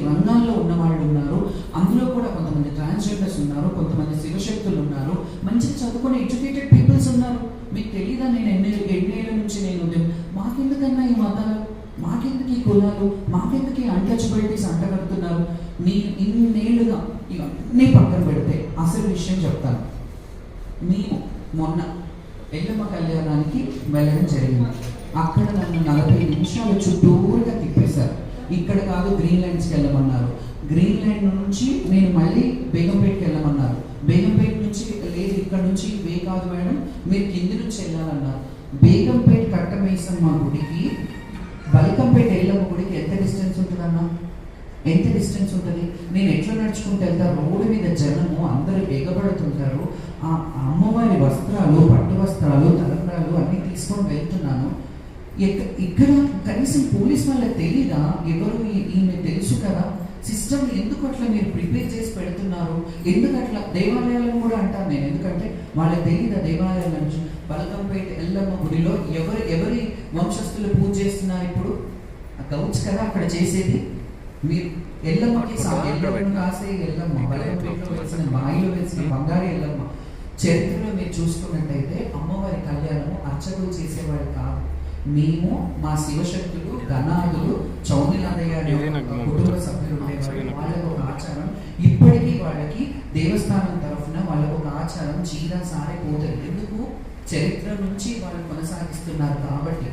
రంగాల్లో ఉన్న వాళ్ళు ఉన్నారు. అందులో కూడా కొంతమంది ట్రాన్స్జెండర్స్ ఉన్నారు, కొంతమంది శివశక్తులు ఉన్నారు, మంచిగా చదువుకునే ఎడ్యుకేటెడ్ పీపుల్స్ ఉన్నారు. మీకు తెలీదా నేను ఎన్నేళ్ళ నుంచి నేను మాకెందుకన్నా ఈ మతాలు, మాకెందుకు ఈ కులాలు, మాకెందుకు ఈ అన్టచబిలిటీస్ అంటగడుతున్నారు? ఇన్నేళ్ళుగా ఇవన్నీ పక్కన పెడితే అసలు విషయం చెప్తాను. మేము మొన్న ఎల్లమ్మ కళ్యాణానికి వెళ్ళడం జరిగింది. అక్కడ నన్ను 40 నిమిషాలు చుట్టూరుగా తిప్పేశారు. ఇక్కడ కాదు గ్రీన్లాండ్స్కి వెళ్ళమన్నారు. గ్రీన్లాండ్ నుంచి నేను మళ్ళీ బేగంపేటకి వెళ్ళమన్నారు. బేగంపేట నుంచి లేదు, ఇక్కడ నుంచి వే కాదు మేడం, మీరు కింది నుంచి వెళ్ళాలన్నారు. బేగంపేట కట్టమైసమ్మ గుడికి బల్కంపేట ఎల్లమ్మ గుడికి ఎంత డిస్టెన్స్ ఉంటుందన్నా? ఎంత డిస్టెన్స్ ఉంటుంది? నేను ఎట్లా నడుచుకుంటూ వెళ్తా? రోడ్డు మీద జనము అందరూ ఎగబడుతుంటారు. ఆ అమ్మవారి వస్త్రాలు, పట్టు వస్త్రాలు, తలంబ్రాలు అన్నీ తీసుకొని వెళ్తున్నాను. ఇక్కడ కనీసం పోలీస్ వాళ్ళకి తెలీదా? ఎవరు ఈమె తెలుసు కదా. సిస్టమ్ ఎందుకు అట్లా మీరు ప్రిపేర్ చేసి పెడుతున్నారు? ఎందుకు అట్లా? దేవాలయాలను కూడా అంటాను నేను, ఎందుకంటే వాళ్ళకి తెలీదా దేవాలయాల నుంచి? బల్కంపేట ఎల్లమ్మ గుడిలో ఎవరి వంశస్థులు పూజ చేస్తున్నారు ఇప్పుడు? గౌడ్స్ కదా అక్కడ చేసేది. మీరు ఎల్లమ్మకి కాసే ఎల్లమ్మ, బల్కంపేటలో వేసిన బాయిలో వేసిన బంగారు ఎల్లమ్మ. చరిత్రలో మీరు చూసుకున్నట్టయితే అమ్మవారి కళ్యాణము అర్చకులు చేసేవాడు కాదు. మేము మా శివశక్తులు, గణాదులు, చౌమినాథయ్య కుటుంబ సభ్యులు ఉండేవాళ్ళు. వాళ్ళకు ఒక ఆచారం ఇప్పటికీ, వాళ్ళకి దేవస్థానం తరఫున వాళ్ళకు ఒక ఆచారం చీర సారే పోతుంది. ఎందుకు? చరిత్ర నుంచి వాళ్ళు కొనసాగిస్తున్నారు కాబట్టి.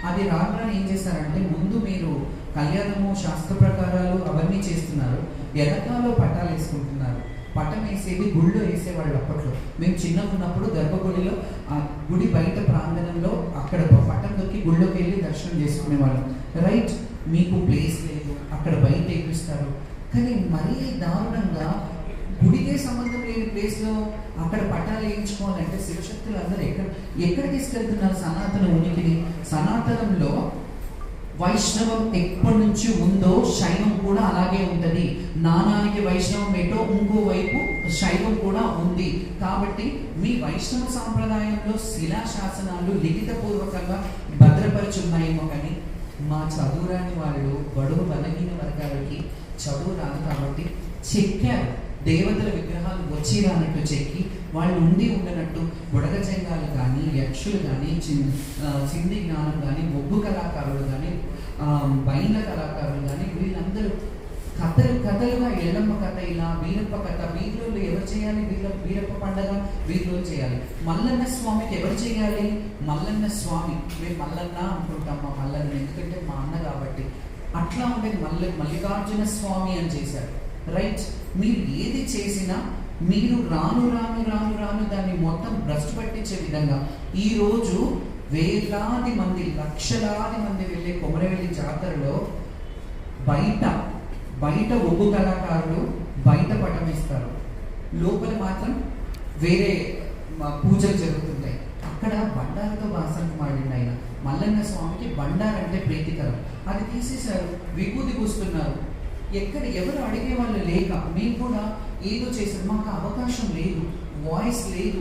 అది రాగానే ఏం చేస్తారంటే, ముందు మీరు కళ్యాణము శాస్త్ర ప్రకారాలు అవన్నీ చేస్తున్నారు, ఎనకాలో పట్టాలు వేసుకుంటున్నారు. పట్టం వేసేది గుళ్ళో వేసేవాళ్ళు అప్పట్లో. మేము చిన్నగా ఉన్నప్పుడు గర్భగుడిలో ఆ గుడి బయట ప్రాంగణంలో అక్కడ పట్టం దొరికి గుళ్ళోకి వెళ్ళి దర్శనం చేసుకునేవాళ్ళం. రైట్, మీకు ప్లేస్ లేదు, అక్కడ బయట ఎక్కిస్తారు. కానీ మరీ దారుణంగా గుడికే సంబంధం లేని ప్లేస్లో అక్కడ పట్టాలు వేయించుకోవాలంటే శివశక్తులు అందరూ ఎక్కడ తీసుకెళ్తున్నారు సనాతన ఉనికిని? సనాతనంలో వైష్ణవం ఎప్పటి నుంచి ఉందో శైవం కూడా అలాగే ఉంటుంది. నానానికి వైష్ణవం ఏటో ఇంకోవైపు శైవం కూడా ఉంది. కాబట్టి మీ వైష్ణవ సాంప్రదాయంలో శిలాశాసనాలు లిఖితపూర్వకంగా భద్రపరుచున్నాయేమో, కానీ మా చదువురాని వాళ్ళు, బడుగు బలహీన వర్గాలకి చదువు రాదు కాబట్టి చెక్కారు. దేవతల విగ్రహాలు వచ్చి రానట్టు చెక్కి వాళ్ళు ఉండి ఉండనట్టు బుడగ జంగాలు కానీ, యక్షులు కానీ, సింధి జ్ఞానం కానీ, బొగ్గు కళాకారులు కానీ, బైండ్ల కళాకారులు కానీ, వీళ్ళందరూ కథలుగా ఎల్లమ్మ కథ, ఇలా వీరప్ప కథ, వీరులు ఎవరు చేయాలి? వీరప్ప పండగ వీరులు చేయాలి. మల్లన్న స్వామికి ఎవరు చేయాలి? మల్లన్న స్వామి. మేము మల్లన్న అనుకుంటాం, మా మల్లన్న, ఎందుకంటే మా అన్న కాబట్టి. అట్లా ఉండేది. మల్లికార్జున స్వామి అని చేశారు. రైట్, మీరు ఏది చేసినా మీరు రాను రాను రాను రాను దాన్ని మొత్తం భ్రష్టు పట్టించే విధంగా ఈరోజు వేలాది మంది, లక్షలాది మంది వెళ్ళే కొమరవెల్లి జాతరలో బయట ఒగ్గు కళాకారులు బయట పటం ఇస్తారు, లోపల మాత్రం వేరే పూజలు జరుగుతుంటాయి. అక్కడ బండారుతో వాసనకు మాడింది ఆయన. మల్లన్న స్వామికి బండారంటే ప్రీతికరం. అది తీసేశారు, విభూతి పూస్తున్నారు. ఎవరు అడిగే వాళ్ళు లేక మేము కూడా ఏదో చేశారు. మాకు అవకాశం లేదు, వాయిస్ లేదు,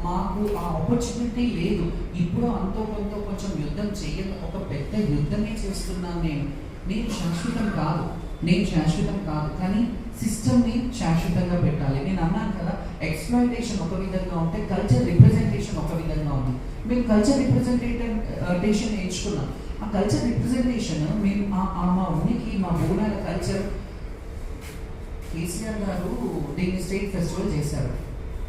మాకు ఆ ఆపర్చునిటీ లేదు. ఇప్పుడు అంతో కొంచెం యుద్ధం ఒక పెద్ద యుద్ధమే చేస్తున్నాను నేను శాశ్వతం కాదు, కానీ సిస్టమ్ని శాశ్వతంగా పెట్టాలి. నేను అన్నాను కదా, ఎక్స్‌ప్లాయిటేషన్ ఒక విధంగా ఉంటే కల్చర్ రిప్రజెంటేషన్ ఒక విధంగా ఉంది. మేము కల్చర్ రిప్రజెంటేషన్ నేర్చుకున్నాం. ఆ కల్చర్ రిప్రజెంటేషన్ మేము మా ఉనికి, మా బోనాల కల్చర్. కేసీఆర్ గారు దీన్ని స్టేట్ ఫెస్టివల్ చేశారు.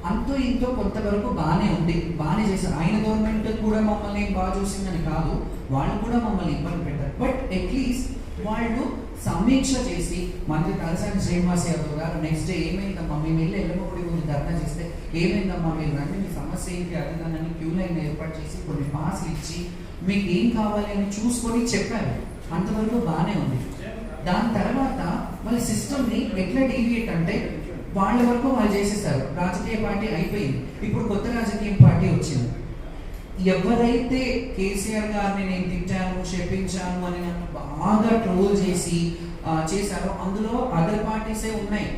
అంతో ఇంతో కొంతవరకు బాగానే చేశారు. ఆయన గవర్నమెంట్ కూడా మమ్మల్ని బాగా చూసిందని కాదు, వాళ్ళు కూడా మమ్మల్ని ఇబ్బంది పెట్టారు. బట్ అట్లీస్ట్ వాళ్ళు సమీక్ష చేసి, మంత్రి తలసాని శ్రీనివాస్ యాదవ్ గారు నెక్స్ట్ డే ఏమైందమ్మా, మేము వెళ్ళి ఎల్లమ్మగుడి గురించి ధర్నా చేస్తే ఏమైందమ్మా, మీరు రండి, మీ సమస్య ఏంటి అడిగానని క్యూ లైన్ ఏర్పాటు చేసి కొన్ని పాస్లు ఇచ్చి మీకు ఏం కావాలి అని చూసుకొని చెప్పారు. అంతవరకు బాగానే ఉంది. దాని తర్వాత వాళ్ళ సిస్టమ్ని ఎట్లా డీవియేట్ అంటే వాళ్ళ వరకు వాళ్ళు చేసేస్తారు. రాజకీయ పార్టీ అయిపోయింది, ఇప్పుడు కొత్త రాజకీయ పార్టీ వచ్చింది. ఎవరైతే కేసీఆర్ గారిని నేను తిట్టాను, చెప్పించాను అని నన్ను బాగా ట్రోల్ చేశారో అందులో అదర్ పార్టీసే ఉన్నాయి.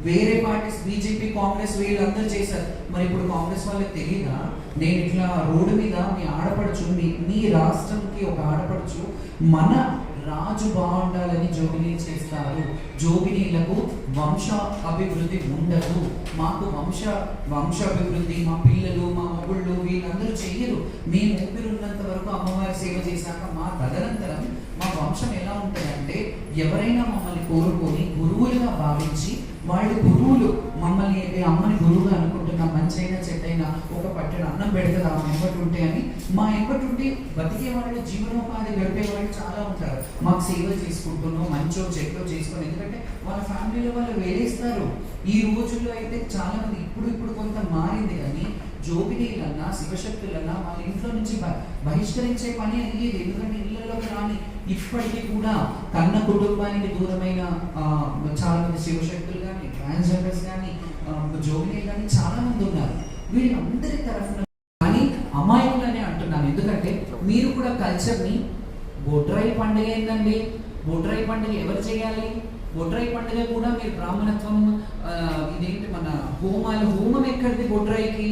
వేరే పార్టీస్, బీజేపీ, కాంగ్రెస్, వీళ్ళందరూ చేశారు. మరి ఇప్పుడు కాంగ్రెస్ వాళ్ళకి తెలియదా? నేను ఇట్లా రోడ్డు మీద మీ ఆడపడుచు, మీ రాష్ట్రంకి ఒక ఆడపడుచు మన రాజు బాగుండాలని జోగిని చేస్తారు. జోగినీలకు వంశ అభివృద్ధి ఉండదు. మాకు వంశ అభివృద్ధి మా పిల్లలు మా మొగుళ్ళు వీళ్ళందరూ చెయ్యరు. మేము ఊపిరున్నంత వరకు అమ్మవారి సేవ చేశాక మా తదనంతరం మా వంశం ఎలా ఉంటుందంటే, ఎవరైనా మమ్మల్ని కోరుకొని గురువులుగా భావించి, వాళ్ళు గురువులు మమ్మల్ని అమ్మని గురువుగా అనుకుంటున్నా, మంచైనా చెడ్డైనా ఒక పట్టెడు అన్నం పెడతారు ఆ ఎంబటి ఉంటే అని, మా ఎంబటి ఉండి బతికే వాళ్ళు, జీవనోపాధి గడిపే వాళ్ళు చాలా ఉంటారు. మాకు సేవ చేసుకుంటున్నాం, మంచో చెట్లో చేసుకుని, ఎందుకంటే వాళ్ళ ఫ్యామిలీలో వాళ్ళు వేరేస్తారు. ఈ రోజుల్లో అయితే చాలా మంది ఇప్పుడు కొంత మారింది, కానీ జోగినీలన్నా శివశక్తులన్నా వాళ్ళ ఇంట్లో నుంచి బహిష్కరించే పని అయ్యేది. ఎందుకంటే ఇళ్లలోకి రాని ఇప్పటికీ కూడా కన్న కుటుంబానికి దూరమైన చాలా మంది శివశక్తులు కానీ, ట్రాన్స్జెండర్స్ కానీ, జోగినీలు కానీ చాలా మంది ఉన్నారు. వీళ్ళందరి తరఫున కానీ అమాయకులనే అంటున్నాను. ఎందుకంటే మీరు కూడా కల్చర్ని, బొడ్రాయి పండుగ ఏందండి, బొడ్రాయి పండుగ ఎవరు చేయాలి? బొడ్రాయి పండుగ కూడా మీరు బ్రాహ్మణత్వం, ఇదేంటి మన హోమం ఎక్కడిది? బొడ్రాయికి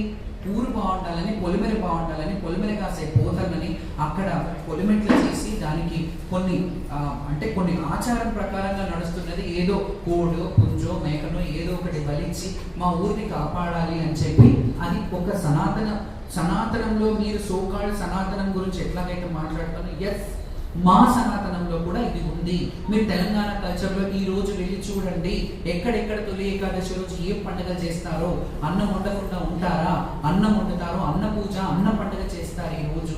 ఊరు బాగుండాలని, పొలిమెర బాగుండాలని, పొలిమెర కాసే పోతలని అక్కడ పొలిమెట్లు చేసి దానికి కొన్ని ఆచారం ప్రకారంగా నడుస్తున్నది. ఏదో కోడో పుంజో మేకనో ఏదో ఒకటి బలిచ్చి మా ఊరిని కాపాడాలి అని చెప్పి, అది ఒక సనాతనంలో మీరు సోకాళ్ళు సనాతనం గురించి ఎట్లాగైతే మాట్లాడుతానో, ఎస్ మా సనాతనంలో కూడా ఇది ఉంది. మీరు తెలంగాణ కల్చర్లో ఈ రోజు వెళ్ళి చూడండి, ఎక్కడెక్కడ తొలి ఏకాదశి రోజు ఏ పండుగ చేస్తారో, అన్నం వండకుండా ఉంటారా? అన్నం వండుతారో, అన్న పూజ, అన్న పండుగ చేస్తారు. ఈ రోజు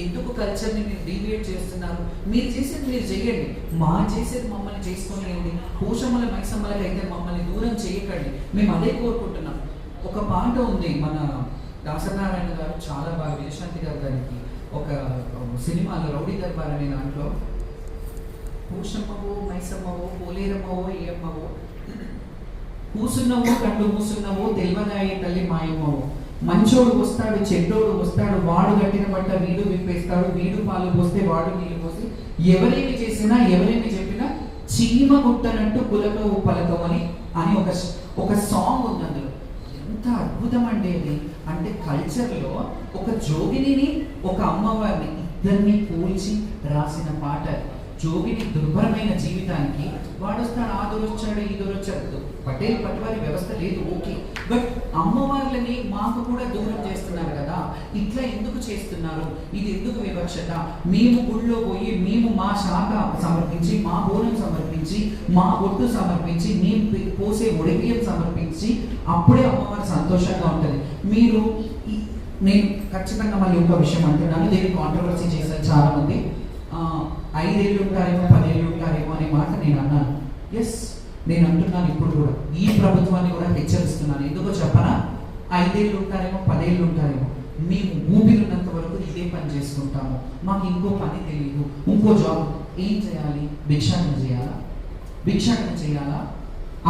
ఎందుకు కల్చర్ని మీరు డీవియేట్ చేస్తున్నారు? మీరు చేసేది మీరు చేయండి, మా చేసేది మమ్మల్ని చేసుకోనివ్వండి. పూషమ్మల మైసమ్మలకి అయితే మమ్మల్ని దూరం చేయకండి, మేము అదే కోరుకుంటున్నాం. ఒక పాట ఉంది, మన దాసనారాయణ గారు చాలా బాగా, విజయశాంతి గారు గారికి ఒక సినిమాలో రౌడీ దర్బార్ అనే దాంట్లో, పూషమ్మవో మైసమ్మవో పోలేరమ్మవో ఏమ్మవో, కూసున్నవో కళ్ళు మూసున్నవో తెలివగాయే తల్లి మాయమ్మవో, మంచోడు వస్తాడు చెడ్డోడు వస్తాడు, వాడు కట్టిన బట్ట వీడు విప్పేస్తాడు, వీడు పాలు పోస్తే వాడు నీళ్ళు పోసి, ఎవరేమి చేసినా ఎవరేమి చెప్పినా చీమ గుట్టనట్టు కులకవు పలకవు అని ఒక సాంగ్ ఉంది. అందులో ఎంత అద్భుతం అండి అది. అంటే కల్చర్లో ఒక జోగిని, ఒక అమ్మవారిని, ఇద్దరిని పోల్చి రాసిన పాట. జోగిని దుర్భరమైన జీవితానికి వాడు వస్తాడు, ఆ దొరొచ్చాడు ఈ దొరొచ్చాడు, పటేల్ పట్వారి వ్యవస్థ లేదు, ఓకే, బట్ అమ్మవార్లని మాకు కూడా దూరం చేస్తున్నారు కదా. ఇట్లా ఎందుకు చేస్తున్నారు? ఇది ఎందుకు వివక్షత? మేము గుళ్ళో పోయి మేము మా శాఖ సమర్పించి, మా బోనం సమర్పించి, మా ఒట్టు సమర్పించి, మేము పోసే ఒడిబియ్యం సమర్పించి, అప్పుడే అమ్మవారు సంతోషంగా ఉంటుంది. నేను ఖచ్చితంగా మళ్ళీ ఇంకో విషయం అంటున్నాను, దీన్ని కాంట్రవర్సీ చేశారు చాలా మంది. 5 ఏళ్ళు ఉంటారేమో 10 ఏళ్ళు ఉంటారేమో అనే మాట నేను అన్నాను. ఎస్, నేను అంటున్నాను ఇప్పుడు కూడా, ఈ ప్రభుత్వాన్ని కూడా హెచ్చరిస్తున్నాను. ఎందుకో చెప్పనా? 5 ఏళ్ళు ఉంటారేమో 10 ఏళ్ళు ఉంటారేమో, మేము ఊపిరినంత వరకు ఇదే పని చేసుకుంటాము, మాకు ఇంకో పని తెలియదు, ఇంకో జాబ్ ఏం చేయాలి? భిక్షాటన చేయాలా?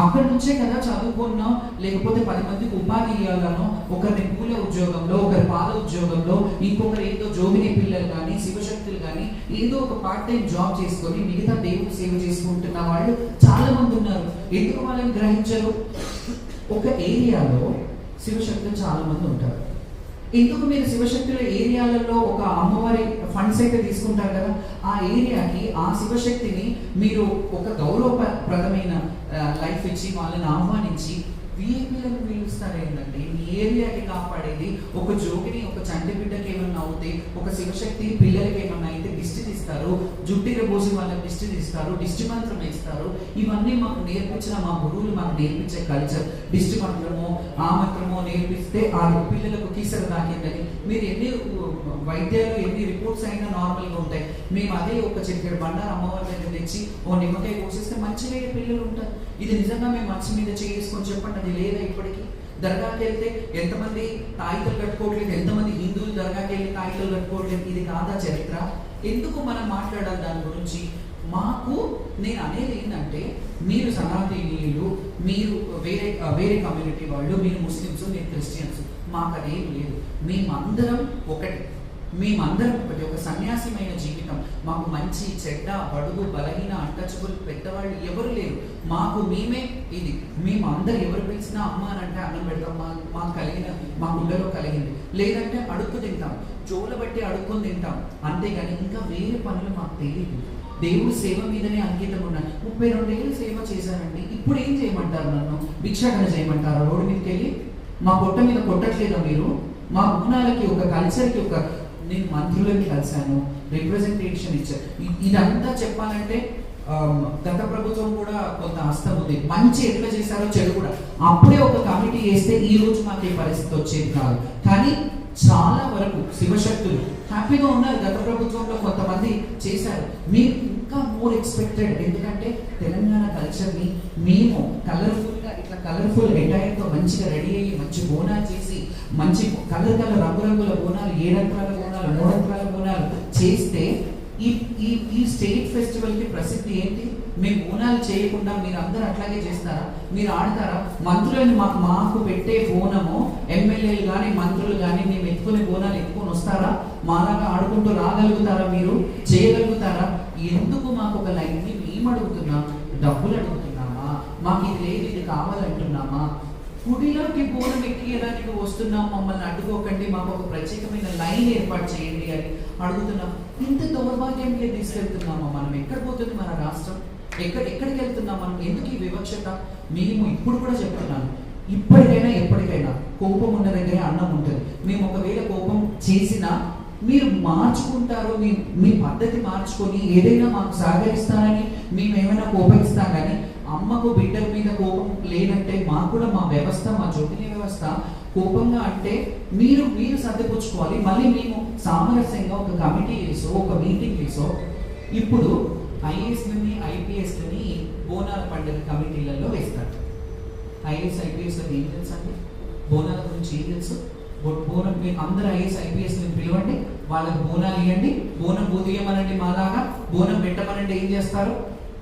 అక్కడి నుంచే కదా చదువుకున్నా, లేకపోతే 10 మందికి ఉపాధి ఇవ్వాలనో, ఒకరిని పూల ఉద్యోగంలో, ఒకరి పాల ఉద్యోగంలో, ఇంకొకరు ఏదో జోగిని పిల్లలు కానీ శివశక్తులు కానీ ఏదో ఒక పార్ట్ టైం జాబ్ చేసుకొని మిగతా దేవుడు సేవ చేసుకుంటున్న వాళ్ళు చాలా మంది ఉన్నారు. ఎందుకు వాళ్ళని గ్రహించరు? ఒక ఏరియాలో శివశక్తులు చాలా మంది ఉంటారు. ఎందుకు మీరు శివశక్తుల ఏరియాలలో ఒక అమ్మవారి ఫండ్స్ అయితే తీసుకుంటారు కదా, ఆ ఏరియాకి ఆ శివశక్తిని మీరు ఒక గౌరవప్రదమైన లైఫ్ ఇచ్చి వాళ్ళని ఆహ్వానించి వీళ్ళని పిలుస్తారు ఏంటంటే, మీ ఏరియాకి కాపాడేది ఒక జోగిని, ఒక చంటి బిడ్డకి ఏమన్నా అవుతే, ఒక శివశక్తి పిల్లలకి ఏమన్నా అయితే దిష్టి తీస్తారు, జుట్టిర పోసి వాళ్ళకి దిష్టి తీస్తారు, దిష్టి మంత్రం వేస్తారు. ఇవన్నీ మాకు నేర్పించిన మా గురువులు మాకు నేర్పించే కల్చర్. దిష్టి మంత్రమో ఆ మంత్రమో నేర్పిస్తే ఆ పిల్లలకు కీసర దాకేందని. మీరు ఎన్ని వైద్యాలు ఎన్ని రిపోర్ట్స్ అయినా నార్మల్గా ఉంటాయి. మేము అదే ఒక చెప్పాడు బండారు అమ్మవారి దగ్గర తెచ్చి ఓ నిమ్మకాయ కోసిస్తే మంచిగా పిల్లలు ఉంటారు. ఇది నిజంగా మేము మనసు మీద చేసుకొని చెప్పండి, అది లేదా? ఇప్పటికీ దర్గాకి వెళ్తే ఎంతమంది తాయితలు కట్టుకోవట్లేదు, ఎంతమంది హిందువులు దర్గాకి వెళ్ళి తాయితలు కట్టుకోవట్లేదు? ఇది కాదా చరిత్ర? ఎందుకు మనం మాట్లాడాలి దాని గురించి? నేను అనేది ఏంటంటే, మీరు సనాతనీయులు, మీరు వేరే కమ్యూనిటీ వాళ్ళు, మీరు ముస్లిమ్స్, మీరు క్రిస్టియన్స్, మాకు అదేం లేదు. మేమందరం ఒకటి, ఒక సన్యాసిమైన జీవితం. మాకు మంచి చెడ్డ బడుగు బలహీన అంటచబుల్ పెద్దవాళ్ళు ఎవరు లేరు. మేమే ఇది. మేము అందరు ఎవరు పిలిచినా అమ్మ అని అంటే అన్నం పెడతాం, మా గుండెలో కలిగింది. లేదంటే అడుక్కు తింటాం, జోల బట్టి అడుక్కొని తింటాం, అంతేగాని ఇంకా వేరే పనులు మాకు తెలియదు. దేవుడి సేవ మీదనే అంకితం ఉన్నాను. 32 ఏళ్ళు సేవ చేశానండి. ఇప్పుడు ఏం చేయమంటారు? నన్ను భిక్షాటన చేయమంటారా? రోడ్డు మీదకి వెళ్ళి మా పొట్ట మీద కొట్టట్లేదా మీరు? మా బోనాలకి ఒక కల్చర్కి ఒక నేను మంత్రులని కలిశాను, రిప్రజెంటేషన్ ఇచ్చాను. ఇదంతా చెప్పాలంటే గత ప్రభుత్వం కూడా కొంత హస్తం ఉంది. మంచి ఎట్లా చేశారో చెడు కూడా. అప్పుడే ఒక కమిటీ వేస్తే ఈ రోజు మాకు ఈ పరిస్థితి వచ్చేది కాదు. కానీ చాలా వరకు శివశక్తులు హ్యాపీగా ఉన్నారు. గత ప్రభుత్వంలో కొంతమంది చేశారు. మీరు ఇంకా మోర్ ఎక్స్పెక్టెడ్. ఎందుకంటే తెలంగాణ కల్చర్ని మేము కలర్ఫుల్గా ఇట్లా కలర్ఫుల్ అటైర్తో మంచిగా రెడీ అయ్యి మంచి బోనాలు చేసి మంచి కలర్ రంగురంగుల బోనాలు, 7 రంగుల బోనాలు, 3 రంగుల బోనాలు చేస్తే ఈ స్టేట్ ఫెస్టివల్కి ప్రసిద్ధి ఏంటి? మేము బోనాలు చేయకుండా మీరు అందరూ అట్లాగే చేస్తారా? మీరు ఆడతారా? మంత్రులని మాకు పెట్టే బోనము ఎమ్మెల్యేలు కానీ మంత్రులు కానీ మేము ఎత్తుకునే బోనాలు ఎత్తుకొని వస్తారా? మాలాగా ఆడుకుంటూ రాగలుగుతారా? మీరు చేయగలుగుతారా? ఎందుకు మాకు ఒక లైన్ని మేము అడుగుతున్నాం? డబ్బులు అడుగుతున్నామా? మాకు ఇది లేదు, ఇది కావాలంటున్నామా? గుడిలోకి బోనం ఎక్కియడానికి వస్తున్నాం, మమ్మల్ని అడ్డుకోకండి, మాకు ఒక ప్రత్యేకమైన లైన్ ఏర్పాటు చేయండి అని అడుగుతున్నాం. ఇంత దౌర్భాగ్యంగా తీసుకెళ్తున్నామా మనం? ఎక్కడ పోతుంది మన రాష్ట్రం? ఎక్కడికి వెళ్తున్నాం మనం? ఎందుకు ఈ వివక్షత? మేము ఇప్పుడు కూడా చెప్తున్నాను, ఇప్పటికైనా ఎప్పటికైనా కోపం ఉన్న దగ్గరే అన్నం ఉంటుంది. మేము ఒకవేళ కోపం చేసినా మీరు మార్చుకుంటారు, మీ పద్ధతి మార్చుకొని ఏదైనా మాకు సహకరిస్తారని మేము ఏమైనా కోపగిస్తాం. కానీ అమ్మకు బిడ్డల మీద కోపం లేదంటే మాకు కూడా మా వ్యవస్థ, మా జ్యోతిని వ్యవస్థ కోపంగా అంటే మీరు సర్దిపుచ్చుకోవాలి. మళ్ళీ మేము సామరస్యంగా ఒక కమిటీ వేసో ఒక మీటింగ్ వేసో ఇప్పుడు ఐఏఎస్లని ఐపీఎస్లని బోనాల పండుగ కమిటీలలో వేస్తారు. ఐఏఎస్ ఐపీఎస్లకు ఏం తెలుసు అండి? బోనాల గురించి ఏం తెలుసు? బోనం అందరూ ఐఏఎస్ ఐపీఎస్ని పిలవండి, వాళ్ళకి బోనాలు ఇవ్వండి, బోనం బూదియమనండి, మాలాగా బోనం పెట్టమనండి. ఏం చేస్తారు?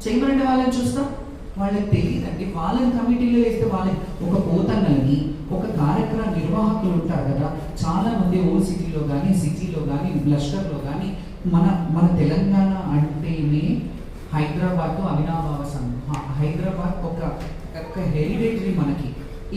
చేయమనండి, వాళ్ళని చూస్తాం. వాళ్ళకి తెలియదండి. వాళ్ళని కమిటీలో వేస్తే వాళ్ళకి ఒక పోతన్నని ఒక కార్యక్రమ నిర్వాహకులు ఉంటారు కదా. చాలా మంది ఓల్డ్ సిటీలో కానీ సిటీలో కానీ బ్లస్టర్లో కానీ మన తెలంగాణ అంటేనే హైదరాబాద్ అవినాభావ సంఘం. హైదరాబాద్ ఒక హెరిడేటరీ. మనకి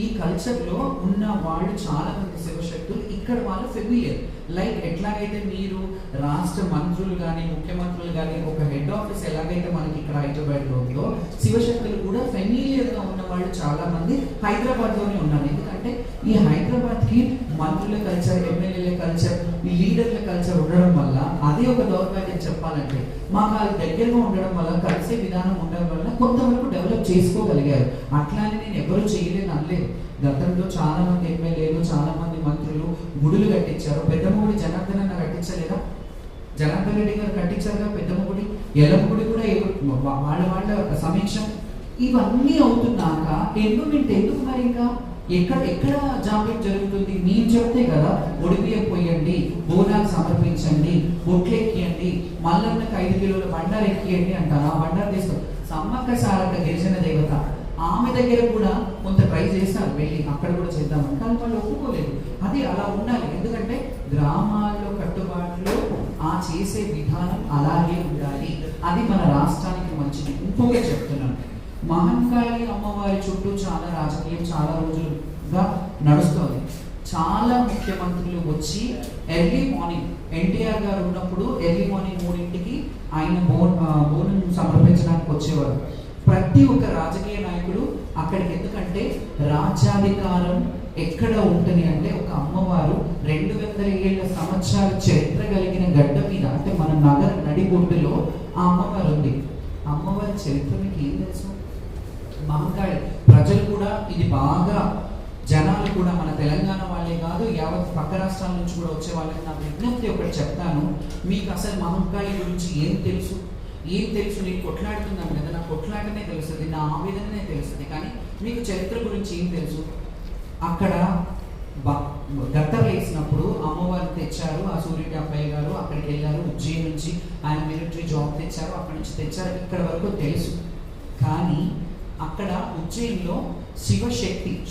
ఈ కల్చర్లో ఉన్న వాళ్ళు చాలా మంది శివశక్తులు ఇక్కడ వాళ్ళు ఫెమిలియర్. లైక్ ఎట్లాగైతే మీరు రాష్ట్ర మంత్రులు కానీ ముఖ్యమంత్రులు కానీ ఒక హెడ్ ఆఫీస్ ఎలాగైతే మనకి ఇక్కడ హైదరాబాద్లో ఉందో, శివశక్తులు కూడా ఫెమిలియర్గా ఉన్న వాళ్ళు చాలా మంది హైదరాబాద్లోనే ఉన్నారు. ఎందుకంటే ఈ హైదరాబాద్కి మంత్రుల కల్చర్, ఎమ్మెల్యేల కల్చర్, ఈ లీడర్ల కల్చర్ ఉండడం వల్ల అదే ఒక దౌర్భాగ్యం చెప్పాలంటే. మాకు అది దగ్గరగా ఉండడం వల్ల, కలిసే విధానం ఉండడం వల్ల కొంతవరకు డెవలప్ చేసుకోగలిగారు. అట్లానే నేను ఎవరు చేయలేని అనలేదు. గతంలో చాలా మంది ఎమ్మెల్యేలు, చాలా మంది మంత్రులు గుడులు కట్టించారు. పెద్దమ్మగుడి జనార్దన్ అన్న కట్టించలేదా? జనార్దన్ రెడ్డి గారు కట్టించారుగా పెద్దమ్మగుడి. ఎల్లమ్మగుడి కూడా వాళ్ళ సమీక్షం. ఇవన్నీ అవుతున్నాక ఎందుకు మరి ఇంకా ఎక్కడ జాప్యం జరుగుతుంది? మేము చెప్తే కదా, ఒడిబియ్యం పోయండి, బోనాలు సమర్పించండి, బొట్లు ఎక్కియండి, మల్లన్నకు 5 కిలోల బండారు ఎక్కియండి అంటారు. ఆ బండారు తీసుకో. సమ్మక్క సారక్క గిరిజన దేవత, ఆమె దగ్గర కూడా కొంత ట్రై చేశారు వెళ్ళి, అక్కడ కూడా చేద్దామని. కానీ వాళ్ళు ఒప్పుకోలేదు. అది అలా ఉండాలి. ఎందుకంటే గ్రామాల్లో కట్టుబాట్లు ఆ చేసే విధానం అలాగే ఉండాలి. అది మన రాష్ట్రానికి మంచిది. ఇంకొక చెప్తున్నాను, మహంకాళి అమ్మవారి చుట్టూ చాలా రాజకీయం చాలా రోజులుగా నడుస్తుంది. చాలా ముఖ్యమంత్రులు వచ్చి ఎర్లీ మార్నింగ్, ఎన్టీఆర్ గారు ఉన్నప్పుడు ఎర్లీ మార్నింగ్ 3ంటికి ఆయన బోనం సమర్పించడానికి వచ్చేవారు. ప్రతి ఒక్క రాజకీయ నాయకుడు అక్కడికి. ఎందుకంటే రాజ్యాధికారం ఎక్కడ ఉంటుంది అంటే ఒక అమ్మవారు 200 సంవత్సరాల చరిత్ర కలిగిన గడ్డ మీద, అంటే మన నగర నడిబొడ్డులో ఆ అమ్మవారు ఉంది. అమ్మవారి చరిత్ర మీకు ఏం తెలుసు? మహంకాళి. ప్రజలు కూడా ఇది బాగా, జనాలు కూడా, మన తెలంగాణ వాళ్ళే కాదు యావత్ పక్క రాష్ట్రాల నుంచి కూడా వచ్చే వాళ్ళకి నా విజ్ఞప్తి ఒకటి చెప్తాను. మీకు అసలు మహంకాళి గురించి ఏం తెలుసు? నేను కొట్లాడుతున్నాను కదా, నా కొట్లాటనే తెలుస్తుంది, నా ఆవేదననే తెలుస్తుంది. కానీ మీకు చరిత్ర గురించి ఏం తెలుసు? అక్కడ గద్దర్లు వేసినప్పుడు అమ్మవారిని తెచ్చారు. ఆ సూర్యుడి అబ్బాయి గారు అక్కడికి వెళ్ళారు. ఉజ్జయిన్ నుంచి ఆయన మిలిటరీ జాబ్ తెచ్చారు, అక్కడి నుంచి తెచ్చారు. ఇక్కడ వరకు తెలుసు. కానీ అక్కడ ఉజ్జయిన్లో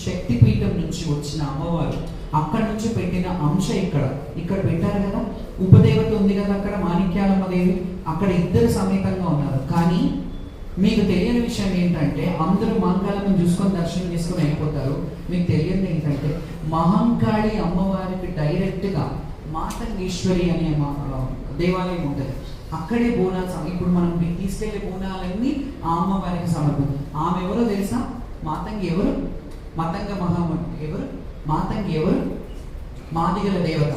శక్తిపీఠం నుంచి వచ్చిన అమ్మవారు, అక్కడి నుంచి పెట్టిన అంశ ఇక్కడ పెట్టారు కదా. ఉపదేవత ఉంది కదా అక్కడ, మాణిక్యాలమ్మ దేవి. అక్కడ ఇద్దరు సమేతంగా ఉన్నారు. కానీ మీకు తెలియని విషయం ఏంటంటే, అందరూ మహంకాళిని చూసుకొని దర్శనం చేసుకొని వెళ్ళిపోతారు. మీకు తెలియదు ఏంటంటే, మహంకాళి అమ్మవారికి డైరెక్ట్గా మాతంగేశ్వరి అనే దేవాలయం ఉంటుంది. అక్కడే బోనాలు ఇప్పుడు మనం తీసుకెళ్లే బోనాలన్నీ ఆ అమ్మవారికి సమర్పణ. ఆమె ఎవరో తెలుసా? మాతంగి ఎవరు? మతంగ మహాముని ఎవరు? మాతంగి ఎవరు? మాదిగల దేవత.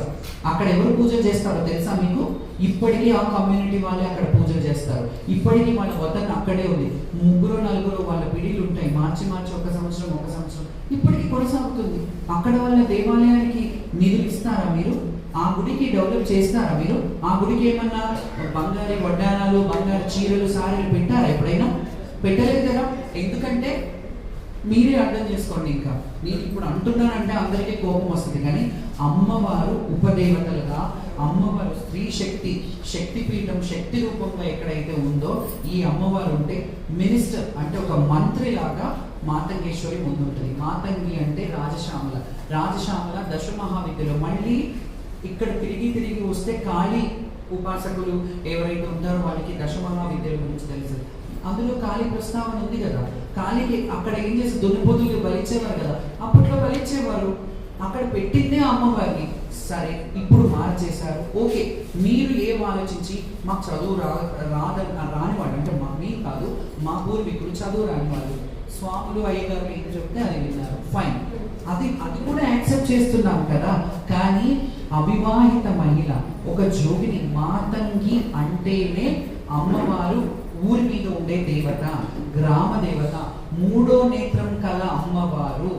అక్కడ ఎవరు పూజ చేస్తారో తెలుసా మీకు? ఇప్పటికీ ఆ కమ్యూనిటీ వాళ్ళే అక్కడ పూజలు చేస్తారు. ఇప్పటికీ వాళ్ళ వతన్ అక్కడే ఉంది. 3-4 వాళ్ళ పిడిలు ఉంటాయి. మార్చి ఒక సంవత్సరం ఇప్పటికీ కొనసాగుతుంది. అక్కడ వాళ్ళ దేవాలయానికి నిధులు ఇస్తారా మీరు? ఆ గుడికి డెవలప్ చేస్తారా మీరు? ఆ గుడికి ఏమన్నా బంగారు వడ్డానాలు, బంగారు చీరలు, సారీలు పెట్టారా ఎప్పుడైనా? పెట్టలేదు కదా. ఎందుకంటే మీరే అర్థం చేసుకోండి. ఇంకా నేను ఇప్పుడు అంటున్నానంటే అందరికీ కోపం వస్తుంది, కానీ అమ్మవారు ఉపదేవతలుగా, అమ్మవారు స్త్రీ శక్తిపీఠం, శక్తి రూపంగా ఎక్కడైతే ఉందో ఈ అమ్మవారు ఉంటే మినిస్టర్ అంటే ఒక మంత్రి లాగా మాతంగేశ్వరి ముందుంటుంది. మాతంగి అంటే రాజశ్యామల దశమహావిద్యలో. మళ్ళీ ఇక్కడ తిరిగి వస్తే కాళీ ఉపాసకులు ఎవరైతే ఉంటారో వాళ్ళకి దశమహావిద్యల గురించి తెలుసు. అందులో కాళీ ప్రస్తావన ఉంది కదా. కాళీకి అక్కడ ఏం చేసి దున్నపోతులు బలిచ్చేవారు కదా, అప్పట్లో బలిచ్చేవారు. అక్కడ పెట్టిందే అమ్మవారిని. సరే, ఇప్పుడు మార్చేశారు. ఓకే, మీరు ఏం ఆలోచించి మాకు చదువు రానివాడు అంటే మీ కాదు, మా పూర్వీకులు చదువు రాని వాళ్ళు, స్వాములు అయ్యగారు ఏం చెప్తే అది విన్నారు, ఫైన్, అది కూడా యాక్సెప్ట్ చేస్తున్నాం కదా. కానీ అవివాహిత మహిళ ఒక జోగిని, మాతంగి అంటేనే అమ్మవారు ఊరి మీద ఉండే దేవత, గ్రామ దేవత, 3వ నేత్రం కల అమ్మవారు.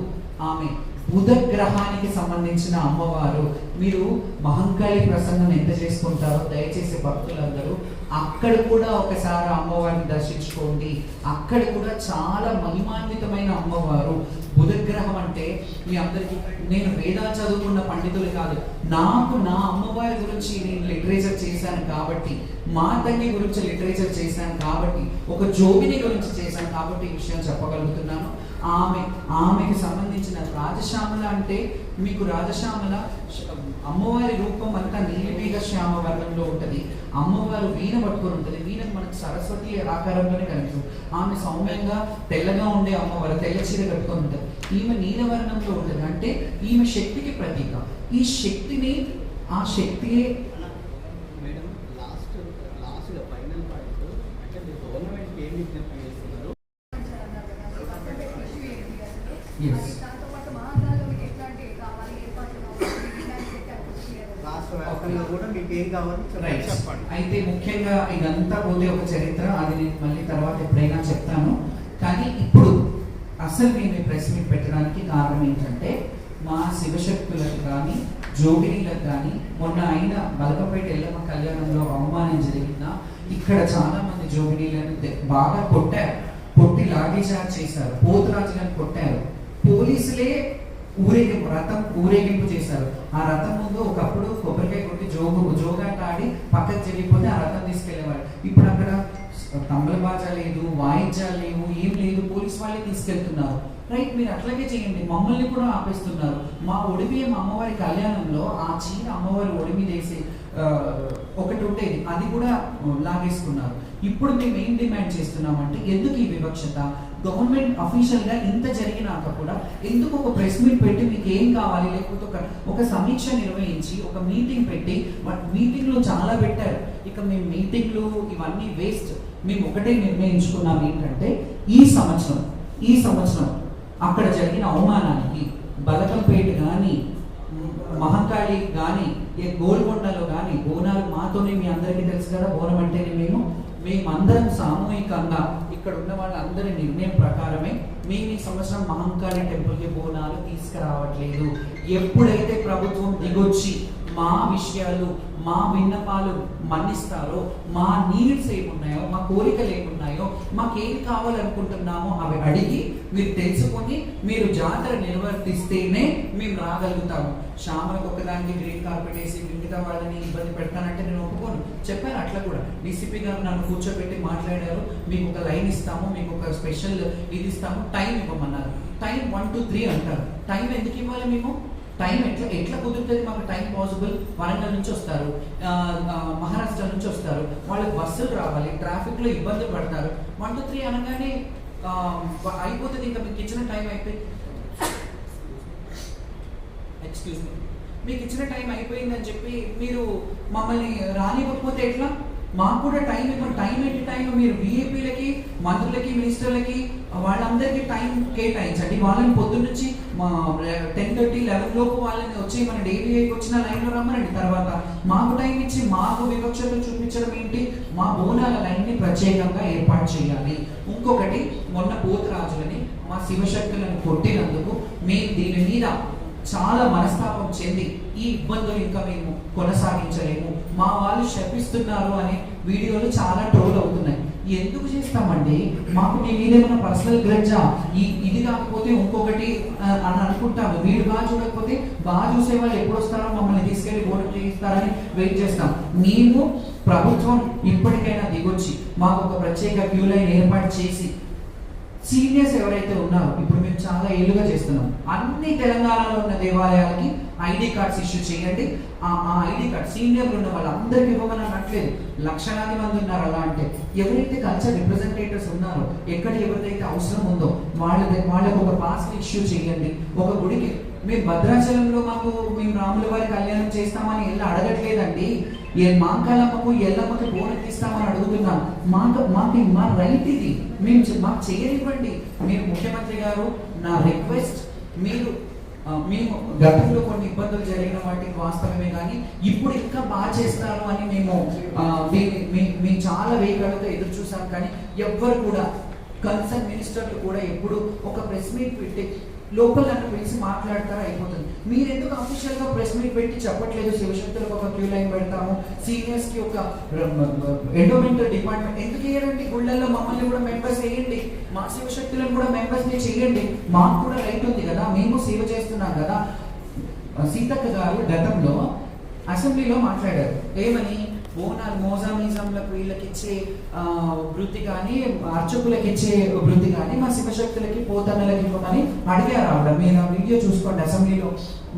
ఆమె బుధగ్రహానికి సంబంధించిన అమ్మవారు. మీరు మహంకాళి ప్రసంగం ఎంత చేసుకుంటారో దయచేసి భక్తులందరూ అక్కడ కూడా ఒకసారి అమ్మవారిని దర్శించుకోండి. అక్కడ కూడా చాలా మహిమాన్వితమైన అమ్మవారు. బుధగ్రహం అంటే మీ అందరికీ, నేను వేదాలు చదువుకున్న పండితులు కాదు, నాకు నా అమ్మవారి గురించి నేను లిటరేచర్ చేశాను కాబట్టి, మాతంగి గురించి లిటరేచర్ చేశాను కాబట్టి, ఒక జోగిని గురించి చేశాను కాబట్టి ఈ విషయం చెప్పగలుగుతున్నాను. ఆమెకి సంబంధించిన రాజశ్యామల అంటే మీకు రాజశ్యామల అమ్మవారి రూపం అంతా నీలిమేఘ శ్యామ వర్ణంలో ఉంటుంది. అమ్మవారు వీణ పట్టుకొని ఉంటుంది. వీణకు మనకు సరస్వతి ఆకారంలోనే కనిపిస్తుంది. ఆమె సౌమ్యంగా తెల్లగా ఉండే అమ్మవారు, తెల్ల చీర కట్టుకొని ఉంటుంది. ఈమె నీలవర్ణంలో ఉంటుంది. అంటే ఈమె శక్తికి ప్రతీక. ఈ శక్తిని, ఆ శక్తియే అయితే ముఖ్యంగా ఇదంతా పోతే ఒక చరిత్ర, అది నేను మళ్ళీ తర్వాత ఎప్పుడైనా చెప్తాను. కానీ ఇప్పుడు అసలు మేము ప్రెస్ మీట్ పెట్టడానికి కారణం ఏంటంటే, మా శివశక్తులకు కానీ జోగినీలకు కానీ మొన్న అయిన బలకంపేట ఎల్లమ్మ కళ్యాణంలో అవమానం జరిగిందా, ఇక్కడ చాలా మంది జోగినీలను బాగా కొట్టారు, కొట్టి లాఠీచార్జ్ చేశారు, పోతురాజులను కొట్టారు. పోలీసులే రథం ఊరేగింపు చేశారు. ఆ రథం ముందు ఒకప్పుడు కొబ్బరికాయ కొట్టి జోగాట ఆడి పక్కకు జరిగిపోతే ఆ రథం తీసుకెళ్లేవారు. ఇప్పుడు అక్కడ తమిళ భాష లేదు, వాయిద్యాలు లేవు, ఏం లేదు, పోలీస్ వాళ్ళే తీసుకెళ్తున్నారు. రైట్, మీరు అట్లాగే చేయండి. మమ్మల్ని కూడా ఆపేస్తున్నారు. మా ఒడిబియ్యం అమ్మవారి కళ్యాణంలో ఆ చీర అమ్మవారి ఒడిమి వేసి ఒకటి ఉండేది, అది కూడా లాగేసుకున్నారు. ఇప్పుడు మేము ఏం డిమాండ్ చేస్తున్నామంటే, ఎందుకు ఈ వివక్షత? గవర్నమెంట్ అఫీషియల్గా ఇంత జరిగినాక కూడా ఎందుకు ఒక ప్రెస్ మీట్ పెట్టి మీకు ఏం కావాలి, లేకపోతే ఒక సమీక్ష నిర్వహించి ఒక మీటింగ్ పెట్టి, మీటింగ్లు చాలా పెట్టారు. ఇక మేము మీటింగ్లు ఇవన్నీ వేస్ట్. మేము ఒకటే నిర్ణయించుకున్నాం ఏంటంటే, ఈ సంవత్సరం అక్కడ జరిగిన అవమానానికి బలకంపేట కానీ, మహంకాళి కానీ, గోల్కొండలో కానీ బోనాలు మాతోనే, మీ అందరికీ తెలుసు కదా, బోనం అంటేనే మేమందరం సామూహికంగా ఇక్కడ ఉన్న వాళ్ళందరి నిర్ణయం ప్రకారమే మేము ఈ సంవత్సరం మహంకాళి టెంపుల్కి బోనాలు తీసుకురావట్లేదు. ఎప్పుడైతే ప్రభుత్వం దిగొచ్చి మా విషయాలు, మా విన్నపాలు మన్నిస్తారో, మా నీడ్స్ ఏమున్నాయో, మా కోరికలు ఏమున్నాయో, మాకేం కావాలనుకుంటున్నామో అవి అడిగి మీరు తెలుసుకొని మీరు జాతర నిర్వర్తిస్తేనే మేము రాగలుగుతాము. శ్యామలకు ఒకదానికి గ్రీన్ కార్పెట్ వేసి మిగతా వాళ్ళని ఇబ్బంది పెడతానంటే నేను ఒప్పుకోను. చెప్పాను అట్లా కూడా. డీసీపీ గారు నన్ను కూర్చోబెట్టి మాట్లాడారు, మీకు ఒక లైన్ ఇస్తాము, మీకు ఒక స్పెషల్ ఇది ఇస్తాము, టైం ఇవ్వమన్నారు. టైం 1 to 3 అంటారు. టైం ఎందుకు ఇవ్వాలి? మేము టైం ఎట్లా కుదురుతుంది? మాకు టైం పాసిబుల్. వరంగల్ నుంచి వస్తారు, మహారాష్ట్ర నుంచి వస్తారు, వాళ్ళకి బస్సులు రావాలి, ట్రాఫిక్లో ఇబ్బందులు పడతారు. 1 to 3 అనగానే అయిపోతుంది. ఇంకా మీకు ఇచ్చిన టైం అయిపోయింది. ఎక్స్క్యూజ్ మీ, మీకు ఇచ్చిన టైం అయిపోయిందని చెప్పి మీరు మమ్మల్ని రానివ్వకపోతే ఎట్లా? మాకు కూడా టైం ఇవ్వండి. టైం ఏంటి టైం? మీరు విఐపీలకి, మంత్రులకి, మినిస్టర్లకి వాళ్ళందరికీ టైం కేటాయించండి. వాళ్ళని పొద్దున్న నుంచి 10:30, 11 లోపు వాళ్ళని వచ్చి మన డైలీ వచ్చిన లైన్లో రమ్మనండి. తర్వాత మాకు టైం ఇచ్చి మాకు వివక్షత చూపించడం ఏంటి? మా బోనాల లైన్ని ప్రత్యేకంగా ఏర్పాటు చేయాలి. ఇంకొకటి, మొన్న పోతురాజులని మా శివశక్తులను కొట్టినందుకు మేము దీని మీద చాలా మనస్తాపం చెంది ఈ ఇబ్బందులు ఇంకా మేము కొనసాగించలేము, మా వాళ్ళు శపిస్తున్నారు అనే వీడియోలు చాలా ట్రోల్ అవుతున్నాయి. ఎందుకు చేస్తామండి? మాకు మీ మీద ఏమైనా పర్సనల్ గ్రడ్జా? ఇది కాకపోతే ఇంకొకటి అని అనుకుంటాము. వీడు బాగా చూడకపోతే బాగా చూసే వాళ్ళు ఎప్పుడు వస్తారో మమ్మల్ని తీసుకెళ్లి ఓటు చేయిస్తారని వెయిట్ చేస్తాం. మేము ప్రభుత్వం ఇప్పటికైనా దిగొచ్చి మాకు ఒక ప్రత్యేక క్యూ లైన్ ఏర్పాటు చేసి, సీనియర్స్ ఎవరైతే ఉన్నారో, ఇప్పుడు మేము చాలా ఏళ్ళుగా చేస్తున్నాం, అన్ని తెలంగాణలో ఉన్న దేవాలయాలకి ఐడి కార్డ్స్ ఇష్యూ చేయండి. ఆ ఐడి కార్డ్ సీనియర్లు ఉన్న వాళ్ళందరికీ ఇవ్వమని అనట్లేదు. లక్షలాది మంది ఉన్నారు. అలా అంటే ఎవరైతే కల్చర్ రిప్రజెంటేటివ్స్ ఉన్నారో, ఎక్కడ ఎవరిదైతే అవసరం ఉందో వాళ్ళకు ఒక పాస్ ఇష్యూ చేయండి. ఒక గుడికి మేము భద్రాచలంలో మేము రాముల వారి కళ్యాణం చేస్తామని వెళ్ళి అడగట్లేదండి. మా కాలమ్మకు ఎల్లమ్మకి బోనం ఇస్తామని అడుగుతున్నాం. మా రైట్ ఇది. మాకు చేయనివ్వండి. మీరు ముఖ్యమంత్రి గారు, నా రిక్వెస్ట్, మేము గతంలో కొన్ని ఇబ్బందులు జరిగిన వాటికి వాస్తవమే, కానీ ఇప్పుడు ఇంకా బాగా చేస్తారు అని మేము చాలా వేగాలతో ఎదురు చూసాం. కానీ ఎవ్వరు కూడా, కన్సర్న్ మినిస్టర్లు కూడా ఎప్పుడు ఒక ప్రెస్ మీట్ పెట్టి లోపల నన్ను పిలిచి మాట్లాడతారా అయిపోతుంది. మీరు ఎందుకు అఫీషియల్గా ప్రెస్ మీట్ పెట్టి చెప్పట్లేదు? శివశక్తులకు ఒక క్యూ లైన్ పెడతాము, సీనియర్స్కి ఒక ఎండోమెంటల్ డిపార్ట్మెంట్ ఎందుకు వేయరండి? గుళ్ళల్లో మమ్మల్ని కూడా మెంబర్స్ వేయండి, మా శివశక్తులను కూడా మెంబర్స్ని చేయండి. మాకు కూడా రైట్ ఉంది కదా, మేము సేవ చేస్తున్నాం కదా. సీతక్క గారు గతంలో అసెంబ్లీలో మాట్లాడారు. ఏమని? బోనాలు మోజామిజంలకు వీళ్ళకి ఇచ్చే వృత్తి కానీ, అర్చకులకి ఇచ్చే వృత్తి కానీ మా శివశక్తులకి, పోతన్నలకి ఇవ్వమని అడిగారు ఆవిడ. మీరు ఆ వీడియో చూసుకోండి, అసెంబ్లీలో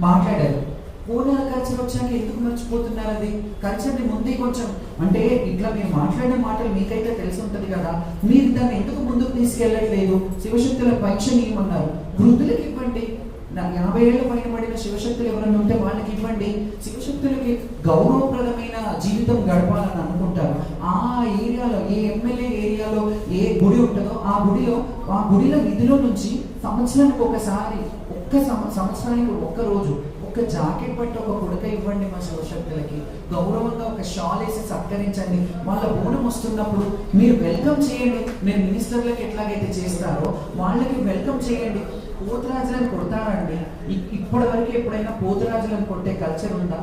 మాట్లాడారు. బోనాల కల్చర్ వచ్చాక ఎందుకు మర్చిపోతున్నారు? అది కల్చర్ని ముందే కొంచెం, అంటే ఇట్లా మీరు మాట్లాడిన మాటలు మీకైతే తెలిసి ఉంటుంది కదా, మీరు దాన్ని ఎందుకు ముందుకు తీసుకెళ్ళట్లేదు? శివశక్తుల పెన్షన్ ఇవ్వమన్నారు, వృద్ధులకి ఇవ్వండి. 50 ఏళ్ళ పైన పడిన శివశక్తులు ఎవరైనా ఉంటే వాళ్ళకి ఇవ్వండి. శివశక్తులకి గౌరవప్రదమైన జీవితం గడపాలని అనుకుంటారు. ఆ ఏరియాలో, ఏ ఎమ్మెల్యే ఏరియాలో ఏ గుడి ఉంటుందో ఆ గుడిలో నిధిలో నుంచి సంవత్సరానికి ఒకసారి, సంవత్సరానికి ఒక్క రోజు ఒక జాకెట్ పట్టి ఒక పుడక ఇవ్వండి మా శివశక్తులకి. గౌరవంగా ఒక షాల్ వేసి సత్కరించండి. వాళ్ళ బోనం వస్తున్నప్పుడు మీరు వెల్కమ్ చేయండి. మీరు మినిస్టర్లకు ఎట్లాగైతే చేస్తారో వాళ్ళకి వెల్కమ్ చేయండి. పోతురాజులను కొడతారండి? ఇప్పటి వరకు ఎప్పుడైనా పోతురాజులను కొట్టే కల్చర్ ఉందా?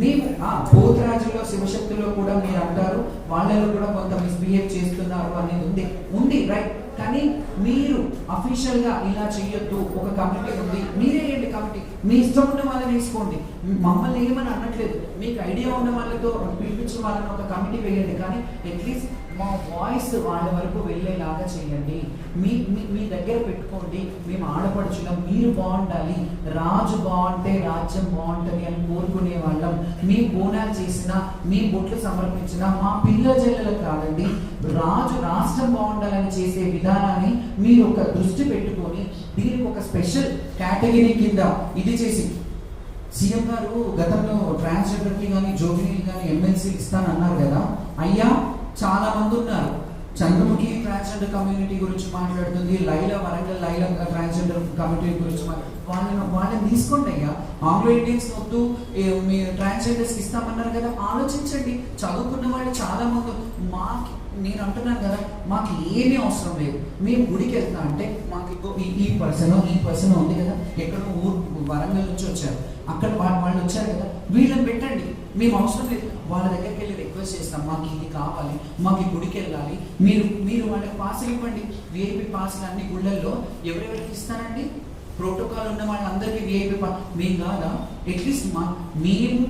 మేము పోతురాజుల్లో, శివశక్తుల్లో కూడా మీరు అంటారు వాళ్ళలో కూడా కొంత మిస్బిహేవ్ చేస్తున్నారు అనేది ఉంది రైట్. కానీ మీరు అఫీషియల్ గా ఇలా చేయొద్దు. ఒక కమిటీ ఉంది, మీరే వేయండి కమిటీ. మీ ఇష్టం ఉన్న వాళ్ళని వేసుకోండి, మమ్మల్ని ఏమని అనట్లేదు. మీకు ఐడియా ఉన్న వాళ్ళతో పిలిపించిన వాళ్ళని ఒక కమిటీ వేయండి. కానీ అట్లీస్ట్ మా వాయిస్ వాళ్ళ వరకు వెళ్ళేలాగా చేయండి. మీ దగ్గర పెట్టుకోండి. మేము ఆడపడుచున్నాం, మీరు బాగుండాలి, రాజు బాగుంటే రాజ్యం బాగుంటుంది అని కోరుకునే వాళ్ళం. మీ బోనాలు చేసినా, మీ బొట్లు సమర్పించినా మా పిల్ల జల్లలకు కాదండి, రాష్ట్రం బాగుండాలని చేసే విధానాన్ని మీరు ఒక దృష్టి పెట్టుకొని దీనికి ఒక స్పెషల్ కేటగిరీ కింద ఇది చేసి, సీఎం గారు గతంలో ట్రాన్స్జెండర్కి కానీ, జోగినీకి కానీ ఎమ్మెల్సీ ఇస్తానన్నారు కదా. అయ్యా, చాలా మంది ఉన్నారు. చంద్రముఖి ట్రాన్స్జెండర్ కమ్యూనిటీ గురించి మాట్లాడుతుంది, వరంగల్ లైలా ట్రాన్స్జెండర్ కమ్యూనిటీ గురించి వాళ్ళని తీసుకోండి అయ్యా. ఆంగ్లో ఇండియన్స్ వద్దు, మీ ట్రాన్స్జెండర్స్కి ఇస్తామన్నారు కదా. ఆలోచించండి. చదువుకున్న వాళ్ళు చాలా మంది. నేను అంటున్నాను కదా, మాకు ఏమీ అవసరం లేదు. మేము గుడికి వెళ్తా అంటే మాకు ఈ పర్సన్ ఉంది కదా, ఎక్కడో వరంగల్ నుంచి వచ్చారు, అక్కడ వాళ్ళు వచ్చారు కదా, వీళ్ళని పెట్టండి. మేము అవసరం లేదు. వాళ్ళ దగ్గరికి వెళ్ళి రిక్వెస్ట్ చేస్తాం, మాకు ఇది కావాలి, మాకు ఈ గుడికి వెళ్ళాలి, మీరు వాళ్ళకి పాసులు ఇవ్వండి. విఐపి పాసులు అన్ని గుళ్ళల్లో ఎవరెవరికి ఇస్తారండి? ప్రోటోకాల్ ఉన్న వాళ్ళందరికీ విఐపి మేము కాదా? అట్లీస్ట్ మేము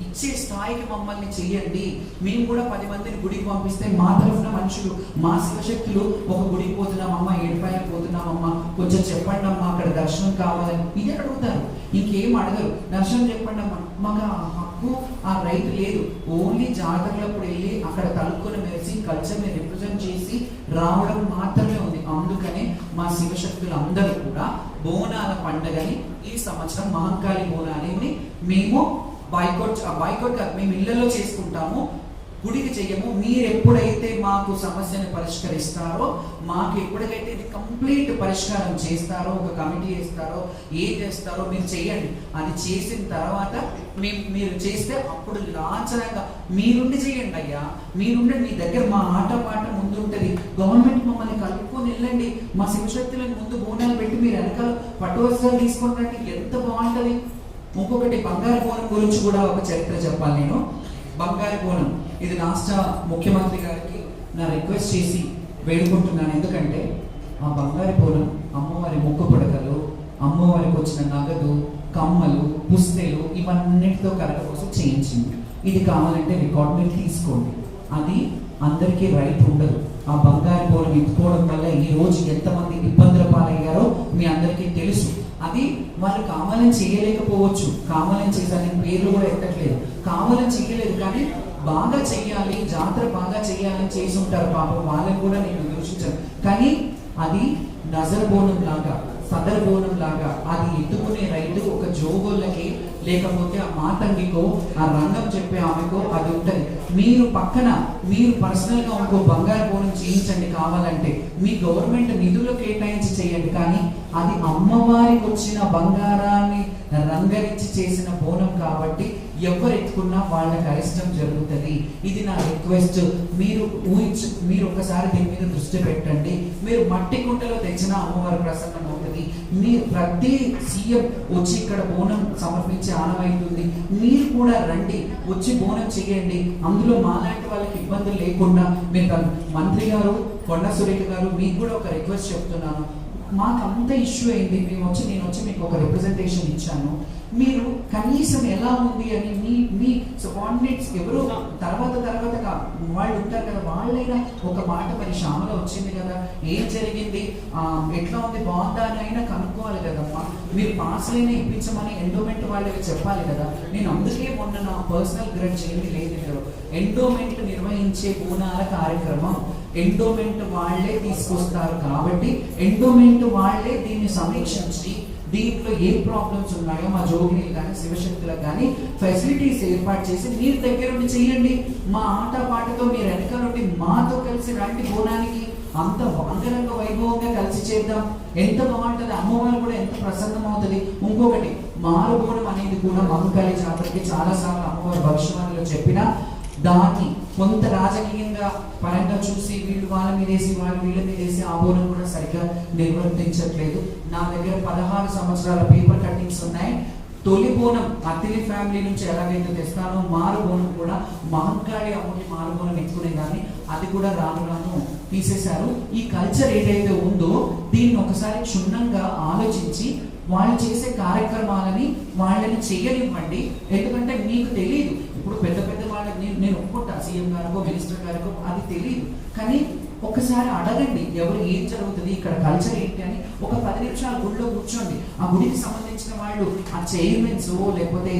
ఇచ్చే స్థాయికి మమ్మల్ని చెయ్యండి. మేము కూడా 10 మందిని గుడికి పంపిస్తే మా తరఫున మనుషులు, మా శివశక్తులు ఒక గుడికి పోతున్నామమ్మా, ఏడుపాయలు పోతున్నామమ్మా, కొంచెం చెప్పండి అమ్మా, అక్కడ దర్శనం కావాలని ఇదే అడుగుతారు. ఇంకేం అడగరు. దర్శనం చెప్పండి అమ్మా. మాకు ఆ హక్కు, ఆ రైట్ లేదు. ఓన్లీ జాతరలప్పుడు వెళ్ళి అక్కడ తలుపుకొని మెరిసి కల్చర్ని రిప్రజెంట్ చేసి రావడం మాత్రమే ఉంది. అందుకనే మా శివశక్తులు అందరూ కూడా బోనాల పండుగని ఈ సంవత్సరం మహంకాళి బోనాలని మేము బాయ్కాట్ కాదు, మేము ఇళ్లలో చేసుకుంటాము. గుడికి చెయ్యము. మీరు ఎప్పుడైతే మాకు సమస్యను పరిష్కరిస్తారో, మాకు ఎప్పుడైతే ఇది కంప్లీట్ పరిష్కారం చేస్తారో, ఒక కమిటీ వేస్తారో, ఏం చేస్తారో మీరు చేయండి. అది చేసిన తర్వాత మీరు చేస్తే అప్పుడు లాంఛనంగా మీరుండి చేయండి అయ్యా. మీరుండి మీ దగ్గర మా ఆట పాట ముందు ఉంటుంది. గవర్నమెంట్ మమ్మల్ని కలుపుకొని వెళ్ళండి. మా శివశక్తులను ముందు బోనాలు పెట్టి మీరు వెనకాల పట్టు వస్త్రాలు తీసుకుంటే ఎంత బాగుంటుంది. ఇంకొకటి బంగారు బోనం గురించి కూడా ఒక చరిత్ర చెప్పాలి నేను. బంగారు బోనం ఇది రాష్ట్ర ముఖ్యమంత్రి గారికి నా రిక్వెస్ట్ చేసి వేడుకుంటున్నాను. ఎందుకంటే ఆ బంగారు బోనం అమ్మవారి ముక్కు పుడకలు, అమ్మవారికి వచ్చిన నగదు, కమ్మలు, పుస్తెలు ఇవన్నిటితో కరెక్ట్ కోసం చేయించింది. ఇది కావాలంటే రికార్డ్ మీరు తీసుకోండి. అది అందరికీ రైట్ ఉండదు. ఆ బంగారు బోనం ఎత్తుకోవడం వల్ల ఈ రోజు ఎంతమంది ఇబ్బందుల పాలయ్యారో మీ అందరికీ తెలుసు. అది వాళ్ళు కావాలని చేయలేకపోవచ్చు, కావాలని చేశారని పేర్లు కూడా ఎత్తట్లేదు, కావాలని చేయలేదు, కానీ బాగా చెయ్యాలి, జాతర బాగా చెయ్యాలని చేసి ఉంటారు. పాపం వాళ్ళని కూడా నేను దూషించాను. కానీ అది నజర్ బోనం లాగా, సదర్ బోనం లాగా అది ఎత్తుకునే రైతు ఒక జోగోళ్ళకి లేకపోతే ఆ మాతంగికో, ఆ రంగం చెప్పే ఆమెకో అది ఉంటుంది. మీరు పక్కన మీరు పర్సనల్గా ఇంకో బంగారు బోనం చేయించండి కావాలంటే, మీ గవర్నమెంట్ నిధులు కేటాయించి చేయండి. కానీ అది అమ్మవారికి వచ్చిన బంగారాన్ని రంగరించి చేసిన బోనం కాబట్టి ఎవరు ఎత్తుకున్నా వాళ్ళకి అరిష్టం జరుగుతుంది. ఇది నా రిక్వెస్ట్. మీరు ఒకసారి దీని మీద దృష్టి పెట్టండి. మీరు మట్టి కుంటలో తెచ్చిన అమ్మవారి ప్రసన్నం అవుతుంది. మీరు ప్రతి సీఎం వచ్చి ఇక్కడ బోనం సమర్పించే ఆనమైతుంది. మీరు కూడా రండి, వచ్చి బోనం చేయండి. అందులో మాలాంటి వాళ్ళకి ఇబ్బందులు లేకుండా మీరు మంత్రి గారు కొండ సురేఖ గారు మీకు కూడా ఒక రిక్వెస్ట్ చెప్తున్నాను. మాకు అంత ఇష్యూ అయింది, నేను వచ్చి మీకు ఒక రిప్రజెంటేషన్ ఇచ్చాను. మీరు కనీసం ఎలా ఉంది అని మీ సబార్డినేట్స్ ఎవరు తర్వాత వాళ్ళు ఉంటారు కదా, వాళ్ళైనా ఒక మాట మరి శ్యామల వచ్చింది కదా, ఏం జరిగింది, ఎట్లా ఉంది, బాగుందా అని అయినా కనుక్కోవాలి కదమ్మా. మీరు పాస్లైనా ఇప్పించమని ఎండోమెంట్ వాళ్ళకి చెప్పాలి కదా. నేను అందుకే మొన్న నా పర్సనల్ గ్రడ్జ్ ఏమీ లేదు. ఎండోమెంట్ నిర్వహించే బోనాల కార్యక్రమం ఎండోమెంట్ వాళ్ళే తీసుకొస్తారు కాబట్టి ఎండోమెంట్ వాళ్ళే దీన్ని సమీక్షించి దీంట్లో ఏ ప్రాబ్లమ్స్ ఉన్నాయో మా జోగిని కానీ శివశక్తులకు కానీ ఫెసిలిటీస్ ఏర్పాటు చేసి మీరు దగ్గర నుండి చేయండి. మా ఆట పాటతో మీరు వెనక నుండి మాతో కలిసి రండి బోనానికి. అంత అంగరంగ వైభవంగా కలిసి చేద్దాం. ఎంత బాగుంటుంది, అమ్మవారు కూడా ఎంత ప్రసన్నం అవుతుంది. ఇంకొకటి మారుబోనం అనేది కూడా మహంకాళి జాతరకి చాలాసార్లు అమ్మవారి భవిష్యవాణిలో చెప్పిన దాన్ని కొంత రాజకీయంగా పరంగా చూసి వీళ్ళు వాళ్ళ మీదేసి వాళ్ళు వీళ్ళ మీదేసి ఆ బోనం కూడా సరిగ్గా నిర్వర్తించట్లేదు. నా దగ్గర 16 సంవత్సరాల పేపర్ కట్టింగ్స్ ఉన్నాయి. తొలి బోనం అతిలి ఫ్యామిలీ నుంచి ఎలాగైతే తెస్తానో మారు బోనం కూడా మహంకాళి అమ్మకి మారు బోనం ఎత్తుకునే కానీ అది కూడా రాను తీసేశారు. ఈ కల్చర్ ఏదైతే ఉందో దీన్ని ఒకసారి క్షుణ్ణంగా ఆలోచించి వాళ్ళు చేసే కార్యక్రమాలని వాళ్ళని చేయనివ్వండి. ఎందుకంటే మీకు తెలియదు, ఇప్పుడు పెద్ద వాళ్ళని నేను ఒప్పుకుంటా, సీఎం గారికో మినిస్టర్ గారికో అది తెలియదు, కానీ ఒకసారి అడగండి ఎవరు ఏం జరుగుతుంది ఇక్కడ కల్చర్ ఏంటి అని. ఒక 10 నిమిషాలు గుడిలో కూర్చోండి. ఆ గుడికి సంబంధించిన వాళ్ళు ఆ చైర్మన్స్ లేకపోతే